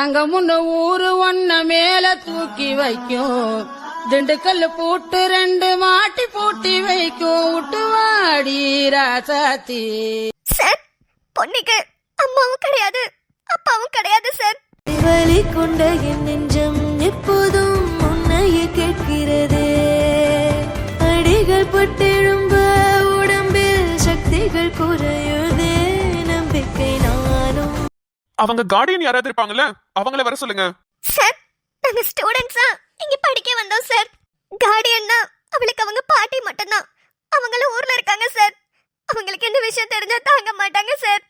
தங்கமுன்னு ஊரு ஒன்ன மேல தூக்கி வைக்கும், திண்டுக்கல் பூட்டு 2 மாட்டி பூட்டி வைக்கும், விட்டுவாடி ராசாத்தி. சார், பொண்ணுக்கு அம்மாவும் கிடையாது அப்பாவும் கிடையாது சார். வலி கொண்ட என் நெஞ்சம் எப்போதும் உன்னையே கேட்கிறதே. அடிகள் பட்டெழும்ப உடம்பில் சக்திகள் குறையுதே. நம்பிக்கை நானும். அவங்க கார்டியன் யாராவது இருப்பாங்கல்ல, அவங்கள வர சொல்லுங்க. சார், நாங்க ஸ்டூடெண்ட்ஸா இங்க படிக்க வந்தோம் சார். கார்டியன்னா அவளுக்கு அவங்க பாட்டி மட்டும்தான். அவங்களும் ஊர்ல இருக்காங்க சார். அவங்களுக்கு என்ன விஷயம் தெரிஞ்சா தாங்க மாட்டாங்க சார்.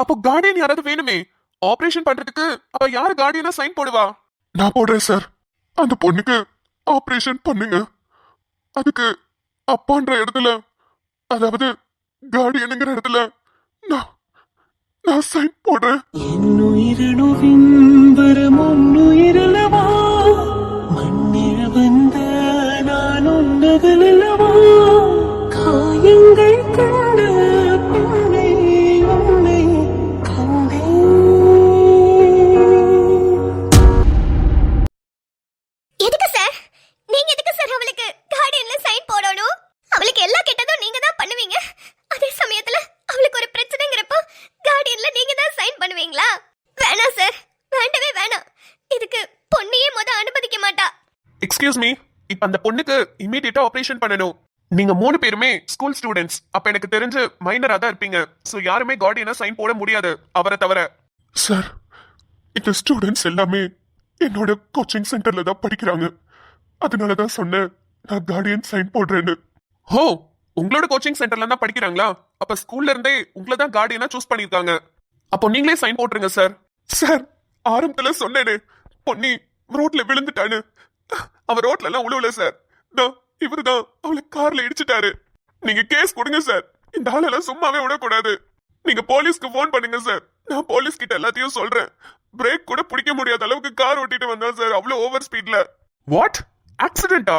அப்போ கார்டியன் யாராவது வேணுமே. ஆபரேஷன் பண்றதுக்கு அப்ப யாரு கார்டியனா சைன் போடுவா? நான் போடுறேன் சார். அந்த பொண்ணுக்கு ஆபரேஷன் பண்ணுங்க. அதுக்கு அப்பான்ற இடத்துல, அதாவது கார்டியனுங்கிற இடத்துல நான் சைன் போடுறேன். என்னுயிரணுவின் வரும் உன்னுயிரலவா, மண்ணில் வந்த நான் உன்னதல்லவா, காயங்கள் கண்ட பெண்ணை உன்னை கண்டேன். எதுக்கு சார்? நீங்க எதுக்கு சார் அவளுக்கு கார்டியன்ல சைன் போடணும்? அவளுக்கு எல்லா கெட்டதும் நீங்க தான் பண்ணுவீங்க. அதே சமயத்துல அவளுக்கு ஒரு பிரச்சனைங்கிறப்போ கார்டியன்ல நீங்க தான் சைன் பண்ணுவீங்களா? வேணாம் சார், வேண்டவே வேணாம். இதுக்கு பொண்ணையே அனுமதிக்க மாட்டா. எக்ஸ்கியூஸ் மீ, இப்ப அந்த பொண்ணுக்கு இமீடியட்டா ஆபரேஷன் பண்ணணும். நீங்க 3 பேருமே ஸ்கூல் ஸ்டூடெண்ட்ஸ். அப்ப எனக்கு தெரிஞ்சு மைனரா தான் இருப்பீங்க. சோ யாருமே கார்டியனா சைன் போட முடியாது, அவரை தவிர. சார், இந்த ஸ்டூடெண்ட்ஸ் எல்லாமே என்னோட கோச்சிங் சென்டர்ல தான் படிக்கிறாங்க. அதனாலதான் சொன்னேன் நான் கார்டியன் சைன் போடுறேன்னு. ஹோ, உங்களோட கோச்சிங் சென்டர்ல தான் படிக்கிறாங்களா? அப்ப ஸ்கூல்ல இருந்தே உங்களை தான் கார்டியனா சூஸ் பண்ணிருக்காங்க. அப்போ நீங்களே சைன் போட்டுருங்க சார். சார், ஆரம்பத்துல சொன்னேனே பொன்னி ரோட்ல விழுந்துட்டான்னு. அவ ரோட்ல எல்லாம் உழுவல சார். இவருதான் அவளை கார்ல இடிச்சிட்டாரு. நீங்க கேஸ் கொடுங்க சார். இந்த ஆளெல்லாம் சும்மாவே விடக்கூடாது. நீங்க போலீஸ்க்கு போன் பண்ணுங்க சார். நான் போலீஸ் கிட்ட எல்லாத்தையும் சொல்றேன். பிரேக் கூட பிடிக்க முடியாத அளவுக்கு கார் ஓட்டிட்டு வந்தா சார், அவ்வளவு ஓவர் ஸ்பீட்ல. வாட், ஆக்சிடென்ட்டா?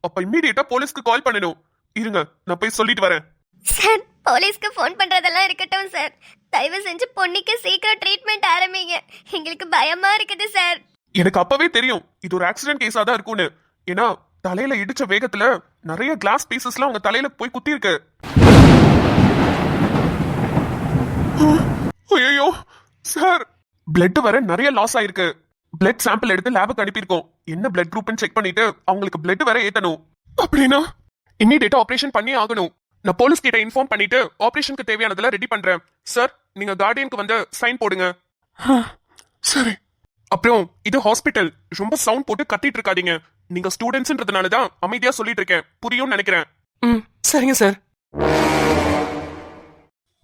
அப்ப இமீடியட்டா போலீஸ்க்கு கால் பண்ணணும். இருங்க, நான் போய் சொல்லிட்டு வரேன். சார், போலீஸ்க்கு ஃபோன் பண்றதெல்லாம் இருக்கட்டும் சார். தயவு செஞ்சு பொண்ணுக்கு சீக்கிரம் ட்ரீட்மெண்ட் ஆரம்பிங்க. எங்களுக்கு பயமா இருக்குது சார். எனக்கு அப்பவே தெரியும் இது ஒரு ஆக்சிடென்ட் கேஸா தான் இருக்கும்னு. ஏன்னா தலையில இடிச்ச வேகத்துல நிறைய கிளாஸ் பீசஸ்லாம் உங்க தலையில போய் குத்தி இருக்கு. ஐயோ சார், பிளட் வர நிறைய லாஸ் ஆயிருக்கு. பிளட் சாம்பிள் எடுத்து லேபுக்கு அனுப்பியிருக்கோம். என்ன பிளட் குரூப்னு செக் பண்ணிட்டு அவங்களுக்கு பிளட் வர ஏத்தணும். அப்படின்னா இமீடியட்டா ஆபரேஷன் பண்ணி ஆகணும். நான் போலீஸ் கிட்ட இன்ஃபார்ம் பண்ணிட்டு ஆபரேஷனுக்கு தேவையானதெல்லாம் ரெடி பண்றேன். சார், நீங்க கார்டியனுக்கு வந்து சைன் போடுங்க. சரி. அப்புறம் இது ஹாஸ்பிட்டல், ரொம்ப சவுண்ட் போட்டு கத்திட்டு இருக்காதீங்க. நீங்க ஸ்டூடெண்ட்ஸ்ன்றதுனால தான் அமைதியா சொல்லிட்டு இருக்கேன். புரியும்னு நினைக்கிறேன். சரிங்க சார்.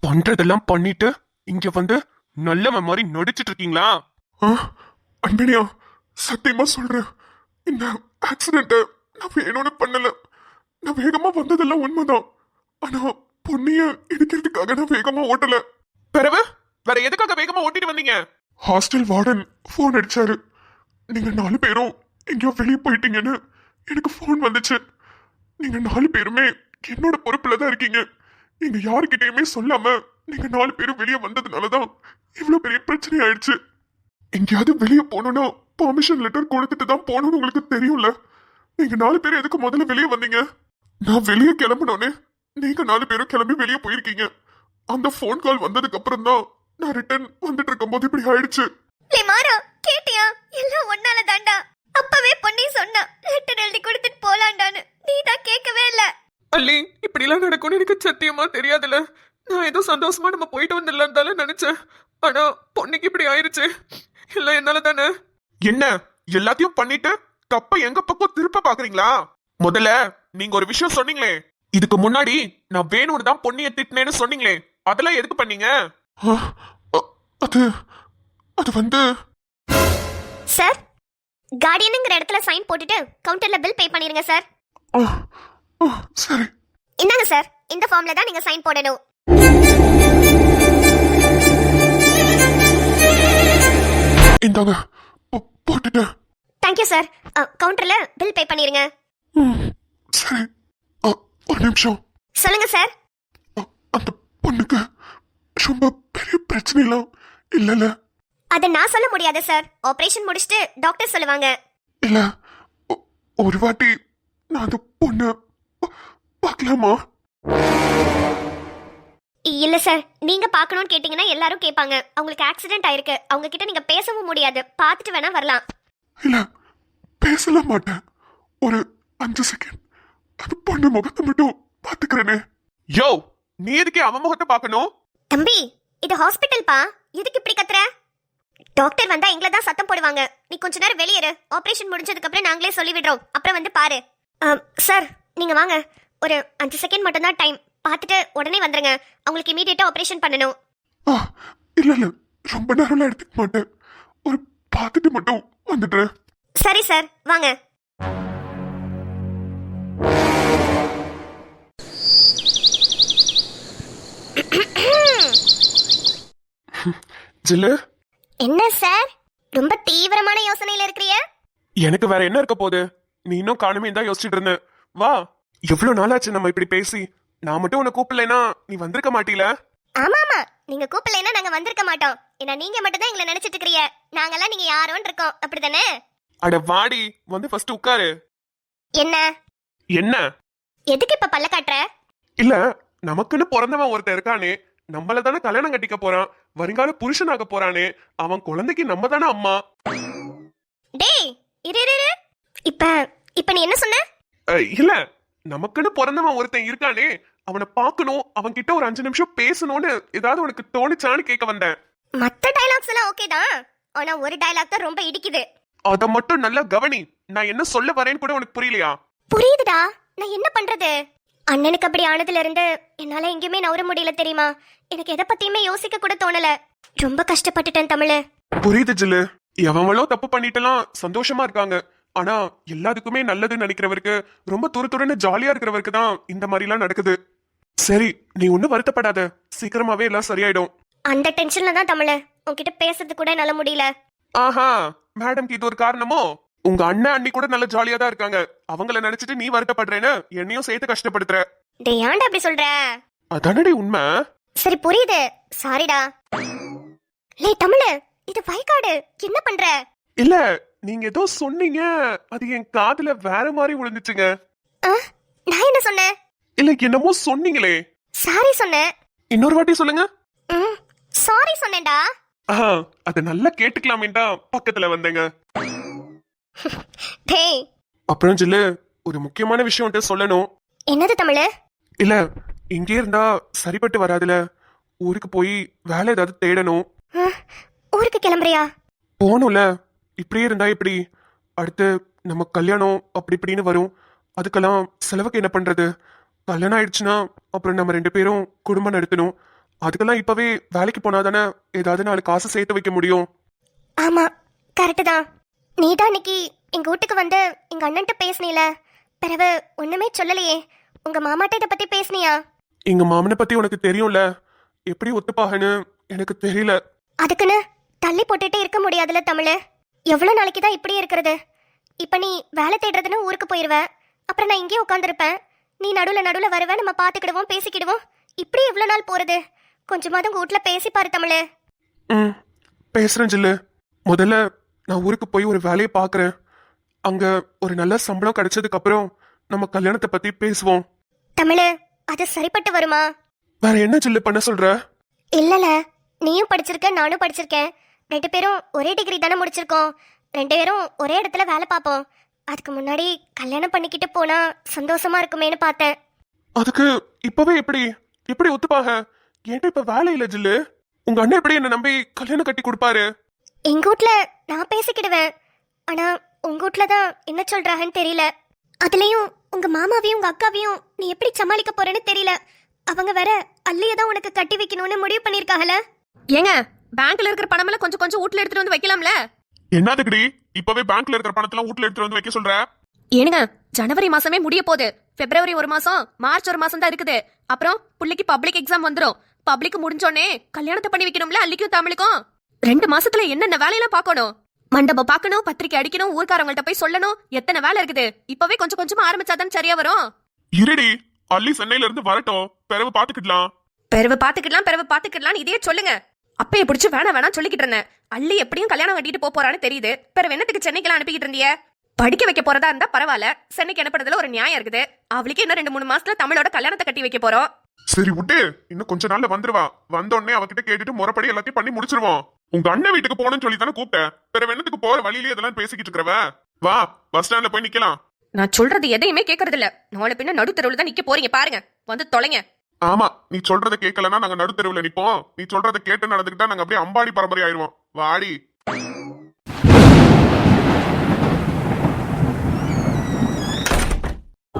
பண்றதெல்லாம் பண்ணிட்டு இங்க வந்து நல்லவன் மாதிரி நடிச்சிட்டு இருக்கீங்களா? அன்பனியா, சத்தியமா சொல்றேன், இந்த ஆக்சிடென்ட் நான் வேணும்னு பண்ணல. நான் வேகமா வந்ததெல்லாம் உண்மைதான். ஆனா பொண்ணிய இடிக்கிறதுக்காக நான் வேகமா ஓட்டல. பிறகு வேற எதுக்காக வேகமா ஓட்டிட்டு வந்தீங்க? ஹாஸ்டல் வார்டன் போன் அடிச்சாரு. நீங்க 4 பேரும் எங்கேயோ வெளியே போயிட்டீங்கன்னு எனக்கு போன் வந்துச்சு. நீங்க 4 பேருமே என்னோட பொறுப்புல தான் இருக்கீங்க. நீங்க யாருக்கிட்டையுமே சொல்லாம நீங்க 4 பேரும் வெளியே வந்ததுனாலதான் இவ்வளவு பெரிய பிரச்சனை ஆயிடுச்சு. எங்கேயாவது வெளியே போகணும்னா பெர்மிஷன் லெட்டர் கொடுத்துட்டு தான் போகணும்னு உங்களுக்கு தெரியும்ல. நீங்க 4 பேரும் எதுக்கு முதல்ல வெளியே வந்தீங்க? நான் வெளியே கிளம்பினோன்னே நீங்க 4 பேரும் கிளம்பி வெளியே போயிருக்கீங்க. அந்த போன் கால் வந்ததுக்கு அப்புறம் தான் நான் ரிட்டர்ன் வந்துட்டு இருக்கும் போது இப்படி ஆயிடுச்சு. மாறா, கேட்டியா? எல்லாம் ஒன்னால தாண்டா. அப்பவே பொண்ணி சொன்னா லெட்டர் எழுதி கொடுத்துட்டு போலாண்டான்னு. நீ தான் கேட்கவே இல்ல. அல்லி, இப்படி எல்லாம் நடக்கும்னு எனக்கு சத்தியமா தெரியாதுல. நான் ஏதோ சந்தோஷமா நம்ம போயிட்டு வந்துடலாம் தானே நினைச்சேன். ஆனா பொண்ணுக்கு இப்படி ஆயிருச்சு. எல்லாம் என்னால தானே. என்ன எல்லாத்தையும் பண்ணிட்டு தப்ப எங்க பக்கம் திருப்ப பாக்குறீங்களா? முதல்ல நீங்க ஒரு விஷயம் சொன்னீங்களே, இதுக்கு முன்னாடி நான் வேணும்னு தான் பொண்ணிய திட்டினேன்னு சொன்னீங்களே, அதெல்லாம் எதுக்கு பண்ணீங்க? அது வந்து சார், கார்டியனுங்கிற இடத்துல சைன் போட்டுட்டு கவுண்டர்ல பில் பே பண்ணிருங்க சார். சரி. இந்தாங்க சார், இந்த ஃபார்ம்ல தான் நீங்க சைன் போடணும். இந்தாங்க, போட்டுட்டேன். Thank you sir. கவுண்டர்ல பில் பே பண்ணிருங்க. சரி. ஒரு நிமிஷம். சொல்லுங்க சார். அந்த பொண்ணுக்கு ரொம்ப பெரிய பிரச்சனை எல்லாம் இல்லல? அதை நான் சொல்ல முடியாது சார். ஆபரேஷன் முடிச்சிட்டு டாக்டர் சொல்லுவாங்க. இல்ல ஒரு வாட்டி நான் அந்த பொண்ணு பார்க்கலாமா? இல்ல சார், நீங்க பார்க்கணும்னு கேட்டீங்கன்னா எல்லாரும் கேட்பாங்க. அவங்களுக்கு ஆக்சிடென்ட் ஆயிருக்கு, அவங்க கிட்ட நீங்க பேசவும் முடியாது. பார்த்துட்டு வேணா வரலாம். இல்ல பேசல மாட்டேன். ஒரு 5 செகண்ட் அந்த பொண்ணு முகத்தை மட்டும் பாத்துக்கிறேனே. யோ, நீ எதுக்கு அவன் முகத்தை பார்க்கணும்? தம்பி, இது ஹாஸ்பிட்டல் பா, எதுக்கு இப்படி கத்துற? டாக்டர் வந்தா எங்களை தான் சத்தம் போடுவாங்க. நீ கொஞ்ச நேரம் வெளியேறு. ஆபரேஷன் முடிஞ்சதுக்கு அப்புறம் நாங்களே சொல்லி விடுறோம். அப்புறம் வந்து பாரு. சார், நீங்க வாங்க. ஒரு 5 செகண்ட் மட்டும் தான் டைம். பார்த்துட்டு உடனே வந்துருங்க. அவங்களுக்கு இமீடியட்டா ஆபரேஷன் பண்ணணும். இல்ல இல்ல, ரொம்ப நேரம்லாம் எடுத்துக்க மாட்டேன். ஒரு பார்த்துட்டு மட்டும் வந்துடுறேன். சரி சார், வாங்க. ஜில்லு, என்ன சார், ரொம்ப தீவிரமான யோசனையில இருக்கிறிய? எனக்கு வேற என்ன இருக்க போகுது? நீ இன்னும் காணுமே தான் யோசிச்சுட்டு இருந்த. வா, எவ்வளவு நாளாச்சு நம்ம இப்படி பேசி. நான் மட்டும் உன்னை கூப்பிடலைன்னா நீ வந்திருக்க மாட்டீல. ஆமா ஆமா, நீங்க கூப்பிடலைன்னா நாங்க வந்திருக்க மாட்டோம். ஏன்னா நீங்க மட்டும் தான் எங்களை நினைச்சிட்டு இருக்கிறீங்க. நாங்கெல்லாம் நீங்க யாரோன்னு இருக்கோம், அப்படிதானே? அட வாடி, வந்து ஃபர்ஸ்ட் உட்காரு. என்ன என்ன? எதுக்கு இப்ப பல்ல காட்டுற? இல்ல, நமக்குன்னு பிறந்தவன் ஒருத்தன் இருக்கானே, நம்மள தானே கல்யாணம் கட்டிக்க போறான், வருங்கால புருஷனாக போறானே, அவன் குழந்தைக்கு நம்ம தானே அம்மா. டேய், இரு இரு இரு. இப்ப இப்ப நீ என்ன சொன்ன? இல்ல, நமக்குன்னு பிறந்தவன் ஒருத்தன் இருக்கானே, அவனை பார்க்கணும், அவன் கிட்ட ஒரு 5 நிமிஷம் பேசணும்னு ஏதாவது உனக்கு தோணுச்சான்னு கேட்க வந்தேன். மத்த டயலாக்ஸ் எல்லாம் ஓகே தான், ஆனா ஒரு டயலாக் தான் ரொம்ப இடிக்குது. அத மட்டும் நல்லா கவனி. நான் என்ன சொல்ல வரேன்னு கூட உனக்கு புரியலையா? புரியுதுடா, நான் என்ன பண்றது? அண்ணனுக்கு அப்படி ஆனதுல இருந்து என்னால எங்கேயுமே நவர முடியல தெரியுமா? எனக்கு எதை பத்தியுமே யோசிக்க கூட தோணல. ரொம்ப கஷ்டப்பட்டுட்டேன் தமிழ். புரியுது ஜில்லு, எவங்களோ தப்பு பண்ணிட்டுலாம் சந்தோஷமா இருக்காங்க. ஆனா எல்லாத்துக்குமே நல்லதுன்னு நினைக்கிறவருக்கு, ரொம்ப துருதுருன்னு ஜாலியா இருக்கிறவருக்கு தான் இந்த மாதிரி எல்லாம் நடக்குது. சரி, நீ ஒன்னும் வருத்தப்படாத, சீக்கிரமாவே எல்லாம் சரியாயிடும். அந்த டென்ஷன்ல தான் தமிழ், உன்கிட்ட பேசுறது கூட என்னால முடியல. ஆஹா, மேடம்க்கு இது ஒரு காரணமோ? உங்க அண்ணன் அண்ணி கூட நல்ல ஜாலியா தான் இருக்காங்க. அவங்கள நினைச்சிட்டு நீ வருத்தப்படுறேன்னு என்னையும் சேர்த்து கஷ்டப்படுத்துற. டேய், ஏன்டா அப்படி சொல்ற? அதானடி உண்மை. சரி, புரியுது, சாரிடா. லே தமிழ், இது வயக்காடு, என்ன பண்ற? இல்ல, நீங்க ஏதோ சொன்னீங்க, அது என் காதுல வேற மாதிரி விழுந்துச்சுங்க. நான் என்ன சொன்னேன்? இல்ல, என்னமோ சொன்னீங்களே. சாரி சொன்னேன். இன்னொரு வாட்டி சொல்லுங்க. சாரி சொன்னேன்டா. அத நல்லா கேட்டுக்கலாமேண்டா பக்கத்துல வந்தேங்க. டேய், அப்புறம் ஜில்லு, ஒரு முக்கியமான விஷயம் சொல்லணும். என்னது தமிழ்? இல்ல, இங்கே இருந்தா சரிப்பட்டு வராதுல. ஊருக்கு போய் வேலை ஏதாவது தேடணும். ஊருக்கு கிளம்புறியா? போகணும்ல, இப்படியே இருந்தா எப்படி? அடுத்து நம்ம கல்யாணம் அப்படி இப்படின்னு வரும். அதுக்கெல்லாம் செலவுக்கு என்ன பண்றது? கல்யாணம் ஆயிடுச்சுன்னா அப்புறம் நம்ம 2 பேரும் குடும்பம் நடத்தணும். அதுக்கெல்லாம் இப்பவே வேலைக்கு போனாதானே ஏதாவது 4 காசு சேர்த்து வைக்க முடியும். ஆமா, கரெக்டு தான். நீ தான் இன்னைக்கு எங்க வீட்டுக்கு வந்து எங்க அண்ணன்ட்ட பேசுனீல, பிறகு ஒண்ணுமே சொல்லலையே. உங்க மாமாட்ட இதை பத்தி பேசுனியா? எங்க மாமனை பத்தி உனக்கு தெரியும்ல, எப்படி ஒத்துப்பாகன்னு எனக்கு தெரியல. அதுக்குன்னு தள்ளி போட்டுட்டே இருக்க முடியாதுல தமிழ். எவ்வளவு நாளைக்கு தான் இப்படியே இருக்கிறது? இப்ப நீ வேலை தேடுறதுன்னு ஊருக்கு போயிருவ, அப்புறம் நான் இங்கேயே உட்காந்துருப்பேன். நீ நடுவுல வருவ, நம்ம பாத்துக்கிடுவோம், பேசிக்கிடுவோம். இப்படி எவ்வளவு நாள் போறது? கொஞ்சமாவது உங்க வீட்டுல பேசி பாரு தமிழ். பேசுறேன் ஜில்லு. முதல்ல நான் ஊருக்கு போய் ஒரு வேலையை பாக்குறேன். அங்க ஒரு நல்ல சம்பளம் கிடைச்சதுக்கு அப்புறம் நம்ம கல்யாணத்தை பத்தி பேசுவோம். தமிழ், அது சரிப்பட்டு வருமா? வேற என்ன ஜில்லு பண்ண சொல்ற? இல்லல, நீயும் படிச்சிருக்க, நானும் படிச்சிருக்கேன். 2 பேரும் ஒரே டிகிரி தானே முடிச்சிருக்கோம். 2 பேரும் ஒரே இடத்துல வேலை பார்ப்போம். அதுக்கு முன்னாடி கல்யாணம் பண்ணிக்கிட்டு போனா சந்தோஷமா இருக்குமேன்னு பார்த்தேன். அதுக்கு இப்பவே எப்படி ஒத்துப்பாக? என்கிட்ட இப்ப வேலை இல்ல ஜில்லு. உங்க அண்ணன் எப்படி என்ன நம்பி கல்யாணம் கட்டி கொடுப்பாரு? எங்க வீட்ல நான் பேசிக்கிடுவேன், ஆனா உங்க வீட்ல தான் என்ன சொல்றாங்கன்னு தெரியல. அதுலயும் உங்க மாமாவையும் உங்க அக்காவையும் நீ எப்படி சமாளிக்க போறேன்னு தெரியல. அவங்க வேற அல்லையதான் உனக்கு கட்டி வைக்கணும்னு முடிவு பண்ணிருக்காங்கல. ஏங்க, பேங்க்ல இருக்கிற பணமெல்லாம் கொஞ்சம் கொஞ்சம் வீட்ல எடுத்துட்டு வந்து வைக்கலாம்ல? என்னதுக்குடி இப்பவே பேங்க்ல இருக்கிற பணத்தெல்லாம் வீட்டுல எடுத்துட்டு வந்து வைக்க சொல்ற? ஏனுங்க, ஜனவரி மாசமே முடிய போகுது. பிப்ரவரி 1 மாசம், மார்ச் 1 மாசம் தான் இருக்குது. அப்புறம் புள்ளைக்கு பப்ளிக் எக்ஸாம் வந்துரும். பப்ளிக் முடிஞ்சோடனே கல்யாணத்தை பண்ணி வைக்கணும்ல, அல்லிக்கும் தமிழுக்கும். 2 மாசத்துல என்னென்ன வேலையெல்லாம் பார்க்கணும்? மண்டபம் பார்க்கணும், பத்திரிக்கை அடிக்கணும், ஊர்க்காரங்கள்ட்ட போய் சொல்லணும். எத்தனை வேலை இருக்குது? இப்பவே கொஞ்சம் கொஞ்சமா ஆரம்பிச்சாதான் சரியா வரும். இருடி, அள்ளி சென்னையில இருந்து வரட்டும், பிறகு பாத்துக்கிடலாம். பிறவு பாத்துக்கலாம் இதே சொல்லுங்க. அப்பைய பிடிச்சு வேணாம் சொல்லிக்கிட்டு இருந்தேன். அள்ளி எப்படியும் கல்யாணம் கட்டிட்டு போறான்னு தெரியுது. பிற வெண்ணத்துக்கு சென்னைக்கெல்லாம் அனுப்பிக்கிட்டு இருந்தியே. படிக்க வைக்க போறதா இருந்தா பரவாயில்ல, சென்னைக்கு அனுப்புறதுல ஒரு நியாயம் இருக்குது. அவளுக்கு இன்னும் 2-3 மாசத்துல தமிழோட கல்யாணத்தை கட்டி வைக்க போறோம். சரி விட்டு, இன்னும் கொஞ்ச நாள்ல வந்துருவா. வந்தோடனே அவகிட்ட கேட்டுட்டு முறைப்படி எல்லாத்தையும் பண்ணி முடிச்சிருவோம். உங்க அண்ணன் வீட்டுக்கு போகணும்னு சொல்லி தானே கூப்பிட்டேன். பிற வெண்ணத்துக்கு போற வழியிலேயே இதெல்லாம் பேசிக்கிட்டு இருக்கிறவ. வா, பஸ் ஸ்டாண்ட்ல போய் நிக்கலாம். நான் சொல்றது எதையுமே கேட்கறது இல்ல. நாளை பின்ன நடுத்தருவுல தான் நிக்க போறீங்க பாருங்க. வந்து தொலைங்க. ஆமா, நீ சொல்றத கேட்கலன்னா நாங்க நடுத்தெருவுல நிப்போம். நீ சொல்றத கேட்டு நடந்துக்கிட்டா நாங்க அப்படியே அம்பாடி பரம்பரை ஆயிருவோம். வாடி.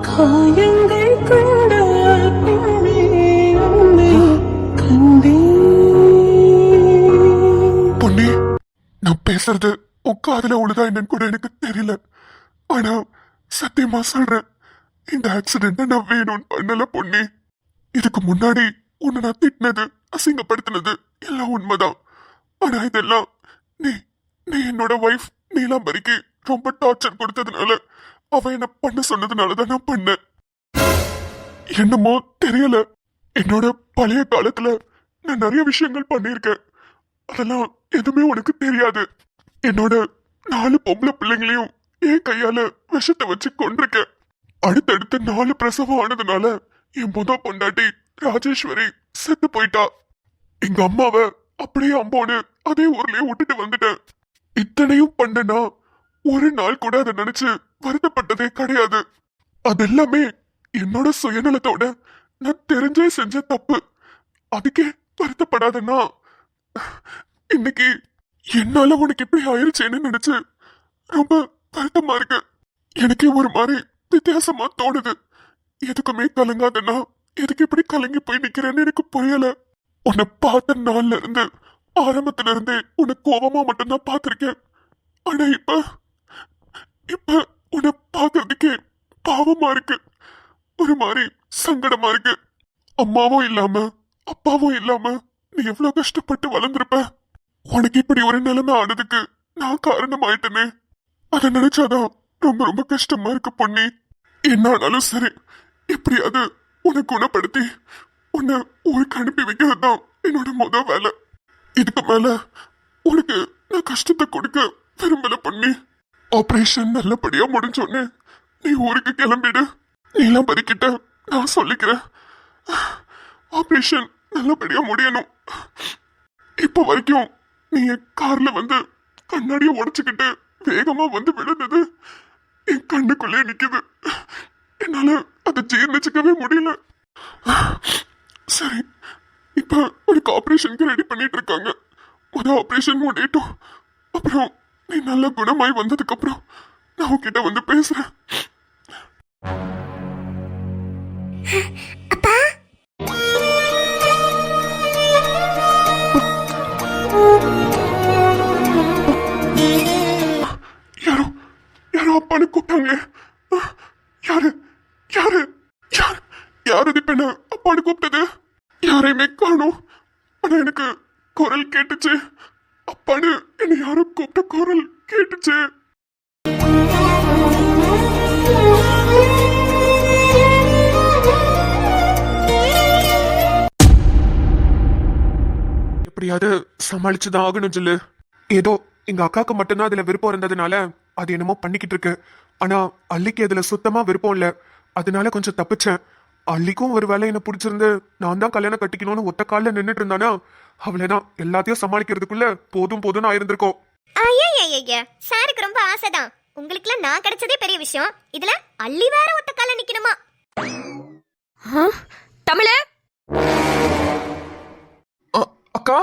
காயங்கள் கொண்ட பெண்ணே உன்னை கண்டேன். பொன்னி, நான் பேசுறது உன் காதுல உழுதா என்னன்னு கூட எனக்கு தெரியல. ஆனா சத்தியமா சொல்றேன், இந்த ஆக்சிடென்ட் நான் வேணும்னு பண்ணல பொன்னி. இதுக்கு முன்னாடி உன்னை நான் திட்டினது, அசிங்கப்படுத்தினது எல்லாம் உண்மைதான். ஆனா இதெல்லாம் நீ நீ என்னோட வைஃப் நீலாம்பரிக்கு ரொம்ப டார்ச்சர் கொடுத்ததுனால, அவ என்ன பண்ண சொன்னதுனாலதான் நான் பண்ணேன். என்னமோ தெரியல, என்னோட பழைய காலத்துல நான் நிறைய விஷயங்கள் பண்ணியிருக்கேன். அதெல்லாம் எதுவுமே உனக்கு தெரியாது. என்னோட 4 பொம்பளை பிள்ளைங்களையும் என் கையால விஷத்தை வச்சு கொண்டிருக்கேன். அடுத்தடுத்து 4 பிரசவம் ஆனதுனால என் முத பொண்டாட்டி ராஜேஸ்வரி செத்து போயிட்டா. எங்க அம்மாவை அப்படியே அம்போன்னு அதே ஊர்லயே விட்டுட்டு வந்துட்டேன். இத்தனையும் பண்ணனா ஒரு நாள் கூட அதை நினைச்சு வருத்தப்பட்டதே கிடையாது. அதெல்லாமே என்னோட சுயநலத்தோட நான் தெரிஞ்சே செஞ்ச தப்பு. அதுக்கே வருத்தப்படாதன்னா இன்னைக்கு என்னால உனக்கு இப்படி ஆயிருச்சேன்னு நினைச்சு ரொம்ப வருத்தமா இருக்கு. எனக்கே ஒரு மாதிரி வித்தியாசமா தோணுது. எதுக்குமே கலங்காதன்னா எதுக்கு இப்படி கலங்கி போய் நிக்கிறேன்னு எனக்கு புரியல. உன்னை பார்த்த நாள்ல இருந்து, ஆரம்பத்துல இருந்தே உன்னை கோபமா மட்டும்தான் பார்த்திருக்கேன். ஆனா இப்ப உன்னை பார்க்கறதுக்கே பாவமா இருக்கு. ஒரு மாதிரி சங்கடமா இருக்கு. அம்மாவும் இல்லாம அப்பாவும் இல்லாம நீ எவ்வளவு கஷ்டப்பட்டு வளர்ந்துருப்ப. உனக்கு இப்படி ஒரு நிலைமை ஆனதுக்கு நான் காரணம் ஆயிட்டேனே. அதை நினைச்சாதான் ரொம்ப ரொம்ப கஷ்டமா இருக்கு பொன்னி. என்ன ஆனாலும் சரி, எப்படியாவது உன்னை குணப்படுத்தி உன்னை ஊருக்கு அனுப்பி வைக்கிறது தான் என்னோட முதல் வேலை. இதுக்கு மேல உனக்கு நான் கஷ்டத்தை கொடுக்க விரும்பல பொன்னி. ஆபரேஷன் நல்லபடியா முடிஞ்சோடனே நீ ஊருக்கு கிளம்பிடு. நீலாம் பறிக்கிட்ட நான் சொல்லிக்கிறேன். ஆபரேஷன் நல்லபடியா முடியணும். இப்ப வரைக்கும் நீ என் கார்ல வந்து கண்ணாடிய உடைச்சுக்கிட்டு வேகமா வந்து விழுந்தது என் கண்ணுக்குள்ளே நிக்குது. என்னால அதை ஜீர்ணிச்சுக்கவே முடியல. சரி, இப்ப உனக்கு ஆபரேஷனுக்கு ரெடி பண்ணிட்டு இருக்காங்க. ஆபரேஷன் முடியட்டும். அப்புறம் நீ நல்ல குணமாய் வந்ததுக்கு அப்புறம் நான் உன்கிட்ட வந்து பேசுறேன். அப்பா, யாரோ யாரோ அப்பான்னு கூப்பிட்டாங்க. யாரு யாரு யாரு யாரு இது பெண்ண அப்பான்னு கூப்பிட்டது? யாரையுமே காணோம். ஆனா எனக்கு குரல் கேட்டுச்சு. அப்பான்னு என்னை யாரோ கூப்பிட்ட குரல் கேட்டுச்சு. எப்படியாவது சமாளிச்சுதான் ஆகணும் சொல்லு. ஏதோ எங்க அக்காக்கு மட்டும்தான் அதுல விருப்பம் இருந்ததுனால அது என்னமோ பண்ணிக்கிட்டு இருக்கு. ஆனா அள்ளிக்கு அதுல சுத்தமா விருப்பம் இல்ல. அதனால கொஞ்சம் தப்பிச்சேன். அள்ளிக்கும் ஒரு வேலை என்ன பிடிச்சிருந்து நான் தான் கல்யாணம் கட்டிக்கணும்னு ஒத்த காலில் நின்றுட்டு இருந்தானா, அவளைதான் எல்லாத்தையும் சமாளிக்கிறதுக்குள்ள போதும் ஆயிருந்திருக்கோம். ஐயா, சாருக்கு ரொம்ப ஆசைதான். உங்களுக்குலாம் நான் கிடைச்சதே பெரிய விஷயம். இதுல அள்ளி வேற ஒத்த கால நிக்கணுமா? தமிழ அக்கா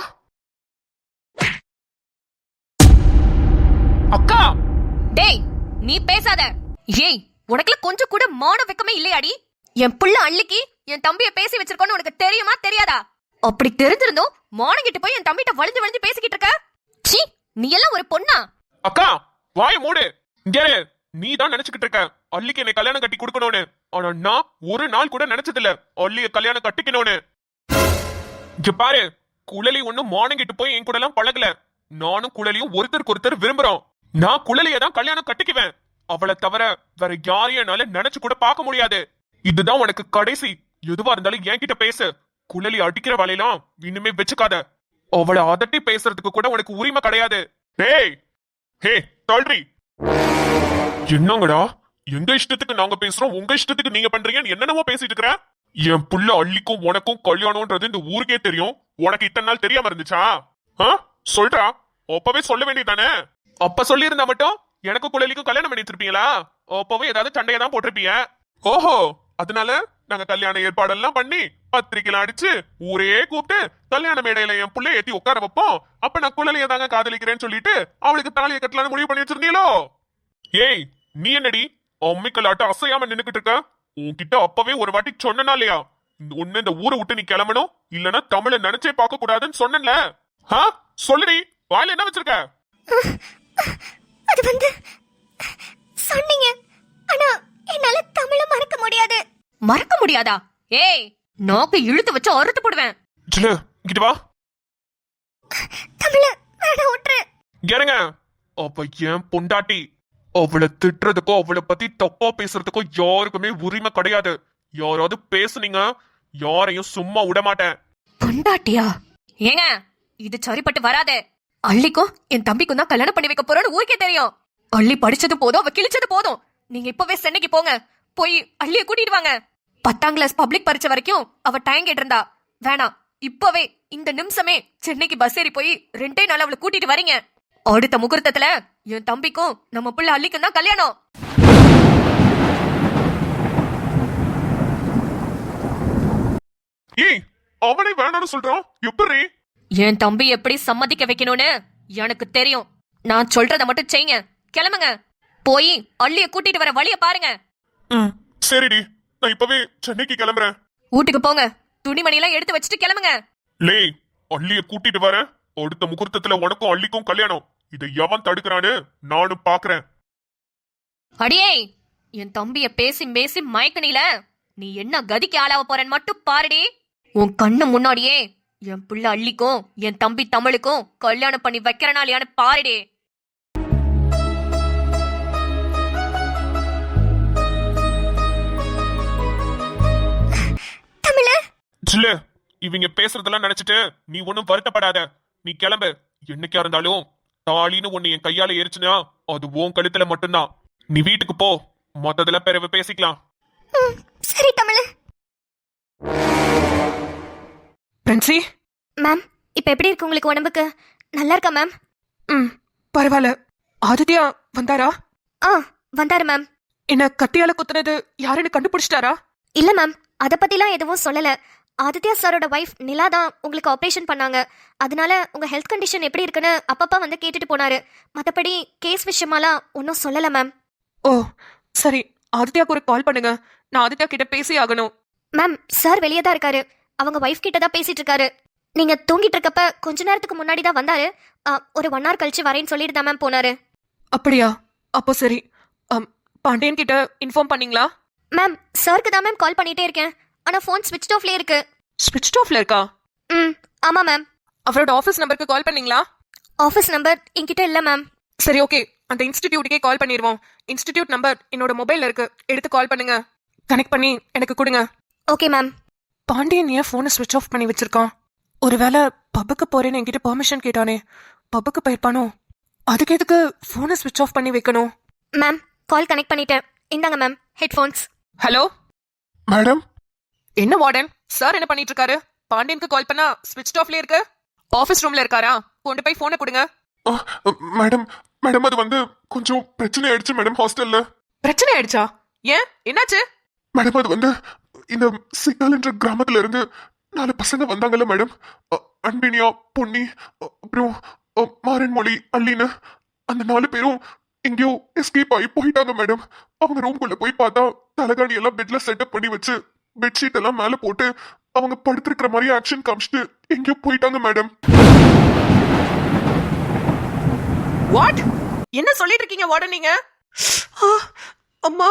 அக்கா டேய், நீ பேசாத. ஏய், உனக்குல கொஞ்சம் கூட மான வெக்கமே இல்லையாடி? என் புள்ள அள்ளிக்கு என் தம்பிய பேசி வச்சிருக்கோன்னு உனக்கு தெரியுமா தெரியாதா? அப்படி தெரிஞ்சிருந்தோம் மானங்கிட்ட போய் என் தம்பிட்ட வளைஞ்சு பேசிக்கிட்டு இருக்க. சீ, நீ எல்லாம் ஒரு பொண்ணா? அக்கா வாய மூடு. இங்க நீ தான் நினைச்சுக்கிட்டு இருக்க அள்ளிக்கு என்னை கல்யாணம் கட்டி கொடுக்கணும்னு. ஆனா நான் ஒரு நாள் கூட நினைச்சதில்ல அள்ளிய கல்யாணம் கட்டிக்கணும்னு. இங்க பாரு, குழலி ஒண்ணும் மானங்கிட்டு போய் என் கூட எல்லாம் பழகல. நானும் குழலியும் ஒருத்தருக்கு விரும்புறோம். நான் குழலிய தான் கல்யாணம் கட்டிக்குவேன். அவளை தவிர வேற யாரையும் என்னால நினைச்சு கூட பார்க்க முடியாது. இதுதான் உனக்கு கடைசி. எதுவா இருந்தாலும் என்கிட்ட பேசு. குழலி அடிக்கிற வேலையெல்லாம் இனிமே வச்சுக்காத. அவளை அதட்டி பேசுறதுக்கு கூட உனக்கு உரிமை கிடையாது. டேய் ஹே தாழ்றி, என்னங்கடா எங்க இஷ்டத்துக்கு நாங்க பேசுறோம், உங்க இஷ்டத்துக்கு நீங்க பண்றீங்கன்னு என்னென்னமோ பேசிட்டு இருக்கிற. என் புள்ள அள்ளிக்கும் உனக்கும் கல்யாணம்ன்றது இந்த ஊருக்கே தெரியும், உனக்கு இத்தனை நாள் தெரியாம இருந்துச்சா? சொல்றா, அப்பவே சொல்ல வேண்டியதானே? அப்ப சொல்லி இருந்தா மட்டும் எனக்கு குழலிக்கும் கல்யாணம் பண்ணி வச்சிருப்பீங்களா? அப்பவே ஏதாவது சண்டையை தான் போட்டிருப்பீங்க. ஓஹோ, அதனால நாங்க கல்யாண ஏற்பாடெல்லாம் பண்ணி பத்திரிக்கைலாம் அடிச்சு ஊரே கூப்பிட்டு கல்யாண மேடையில என் புள்ளைய ஏத்தி உட்கார வைப்போம். அப்ப நான் குழலைய தாங்க காதலிக்கிறேன்னு சொல்லிட்டு அவளுக்கு தாலியை கட்டலான்னு முடிவு பண்ணி வச்சிருந்தீங்களோ? ஏய், நீ என்னடி அம்மிக்கலாட்ட அசையாம நின்னுக்கிட்டு இருக்க? உன்கிட்ட அப்பவே ஒரு வாட்டி சொன்னா இல்லையா, ஒண்ணு இந்த ஊரை விட்டு நீ கிளம்பணும், இல்லன்னா தமிழை நினைச்சே பார்க்க கூடாதுன்னு சொன்னேன்ல. சொல்லுடி, வாயில என்ன வச்சிருக்க? அது வந்து சொன்னீங்க, ஆனா என்னால தமிழ மறக்க முடியாது. மறக்க முடியாதா? ஏய், நாக்கு இழுத்து வச்சு அறுத்து போடுவேன். ஜிலு, இங்கிட்டு வா. தமிழ வேணா விட்டுரு. இறங்க. அப்ப என் பொண்டாட்டி, அவளை திட்டுறதுக்கோ அவளை பத்தி தப்பா பேசுறதுக்கோ யாருக்குமே உரிமை கிடையாது. யாராவது பேசுனீங்க, யாரையும் சும்மா விட மாட்டேன். பொண்டாட்டியா? ஏங்க, இது சரிப்பட்டு வராதே. அள்ளிக்கும் என் தம்பிக்கும் தான் கல்யாணம் பண்ணி வைக்க போறோம்னு ஊருக்கே தெரியும். அள்ளி படிச்சது போதும், அவ கிழிச்சது போதும். நீங்க இப்பவே சென்னைக்கு போங்க, போய் அள்ளிய கூட்டிட்டு வாங்க. 10ஆம் கிளாஸ் பப்ளிக் பரிச்சை வரைக்கும் அவ டைம் கேட்டு இருந்தா. வேணாம், இப்பவே இந்த நிமிஷமே சென்னைக்கு பஸ் ஏறி போய் 2 நாள் அவளை கூட்டிட்டு வரீங்க. அடுத்த முகூர்த்தத்துல என் தம்பிக்கும் நம்ம பிள்ளை அள்ளிக்கும் தான் கல்யாணம். ஏய், அவனை வேணாம்னு சொல்றான், எப்படி? என் தம்பி எப்படி சம்மதிக்க வைக்கணும்னு எனக்கு தெரியும். நான் சொல்றத மட்டும் செய்யுங்க. கிளம்புங்க, போய் அள்ளிய கூட்டிட்டு வர வழிய பாருங்க. சரிடி, நான் இப்பவே சென்னைக்கு கிளம்புறேன். வீட்டுக்கு போங்க, துணிமணி எல்லாம் எடுத்து வச்சுட்டு கிளம்புங்க. லே, அள்ளிய கூட்டிட்டு வரேன். அடுத்த முகூர்த்தத்துல உனக்கும் அள்ளிக்கும் கல்யாணம். இதை எவன் தடுக்கிறான்னு நானும் பாக்குறேன். அடியே, என் தம்பிய பேசி பேசி மயக்கணில நீ என்ன கதிக்கு ஆளாவ போறேன்னு மட்டும் பாருடி. உன் கண்ணு முன்னாடியே என் புள்ள அள்ளிக்கும் என் தம்பி தமிழுக்கும் கல்யாணம் பண்ணி வைக்கிறனாலியான்னு பாருடி. ஜில்லு, இவங்க பேசுறதெல்லாம் நினைச்சிட்டு நீ ஒன்னும் வருத்தப்படாத. நீ கிளம்பு. என்னைக்கா இருந்தாலும் தாலின்னு ஒண்ணு என் கையால எரிச்சுனா அது உன் கழுத்துல மட்டும்தான். நீ வீட்டுக்கு போ, மொத்தத்துல பிறகு பேசிக்கலாம். சரி தமிழ. பிரின்சி மேம், இப்ப எப்படி இருக்கு உங்களுக்கு உடம்புக்கு? நல்லா இருக்கா மேம்? பரவாயில்ல. ஆதித்யா வந்தாரா? வந்தாரு மேம். என்ன கத்தியால குத்துனது யாருன்னு கண்டுபிடிச்சிட்டாரா? இல்ல மேம், அத பத்திலாம் எதுவும் சொல்லல. ஆதித்யா சாரோட வைஃப் நிலா தான் உங்களுக்கு ஆபரேஷன் பண்ணாங்க. அதனால உங்க ஹெல்த் கண்டிஷன் எப்படி இருக்குன்னு அப்பப்பா வந்து கேட்டுட்டு போனாரு. மத்தபடி கேஸ் விஷயமாலாம் ஒன்னும் சொல்லல மேம். ஓ சரி, ஆதித்யாக்கு ஒரு கால் பண்ணுங்க. நான் ஆதித்யா கிட்ட பேசி ஆகணும். மேம், சார் வெளியே தான் இருக்காரு. அவங்க வைஃப் கிட்ட தான் பேசிட்டு இருக்காரு. நீங்க தூங்கிட்டு இருக்கப்ப கொஞ்ச நேரத்துக்கு முன்னாடி தான் வந்தாரு. ஒரு 1 hour கழிச்சு வரேன்னு சொல்லிட்டு தான் மேம் போனாரு. அப்படியா? அப்போ சரி. பாண்டியன் கிட்ட இன்ஃபார்ம் பண்ணீங்களா? மேம், சாருக்கு தான் மேம் கால் பண்ணிட்டே இருக்கேன். ஆனா ஃபோன் ஸ்விட்ச் ஆஃப்ல இருக்கு. ஸ்விட்ச் ஆஃப்ல இருக்கா? ஆமா மேம். அவரோட ஆஃபீஸ் நம்பருக்கு கால் பண்ணீங்களா? ஆஃபீஸ் நம்பர் என்கிட்ட இல்ல மேம். சரி ஓகே, அந்த இன்ஸ்டிடியூட்டுக்கே கால் பண்ணிடுவோம். இன்ஸ்டிடியூட் நம்பர் என்னோட மொபைல்ல இருக்கு, எடுத்து கால் பண்ணுங்க. கனெக்ட் பண்ணி எனக்கு கொடுங்க. Okay ma'am. பாண்டியன் ஏன் ஃபோனை ஸ்விட்ச் ஆஃப் பண்ணி வச்சிருக்கான்? ஒருவேளை பப்புக்கு போறேன்னு என்கிட்ட பெர்மிஷன் கேட்டானே, பப்புக்கு போயிருப்பானோ? அதுக்கு எதுக்கு ஃபோனை ஸ்விட்ச் ஆஃப் பண்ணி வைக்கணும்? மேம், கால் கனெக்ட் பண்ணிட்டேன். இந்தாங்க மேம் ஹெட்ஃபோன்ஸ். Hello madam. என்ன வார்டன் சார் என்ன பண்ணிட்டு இருக்காரு? பாண்டியனுக்கு கால் பண்ணா ஸ்விட்ச் ஆஃப்ல இருக்கு. ஆபீஸ் ரூம்ல இருக்காரா? கொண்டு போய் போனை கொடுங்க. மேடம் மேடம் அது வந்து கொஞ்சம் பிரச்சனை ஆயிடுச்சு மேடம். ஹாஸ்டல்ல பிரச்சனை ஆயிடுச்சா? ஏன், என்னாச்சு? மேடம் அது வந்து இந்த சிக்னல் என்ற கிராமத்துல இருந்து 4 பசங்க வந்தாங்கல்ல மேடம். அன்பினியா, பொன்னி, அப்புறம் மாறன்மொழி, அள்ளின்னு அந்த 4 பேரும் எங்கேயோ எஸ்கேப் ஆகி போயிட்டாங்க மேடம். அவங்க ரூம்குள்ள போய் பார்த்தா தலகாணி எல்லாம் பெட்ல செட்டப் பண்ணி வச்சு பெட்ஷீட் எல்லாம் மேல போட்டு அவங்க படுத்திருக்கிற மாதிரி ஆக்ஷன் காமிச்சிட்டு எங்கேயோ போயிட்டாங்க மேடம். வாட்? என்ன சொல்லிட்டு இருக்கீங்க வார்டன் நீங்க? அம்மா.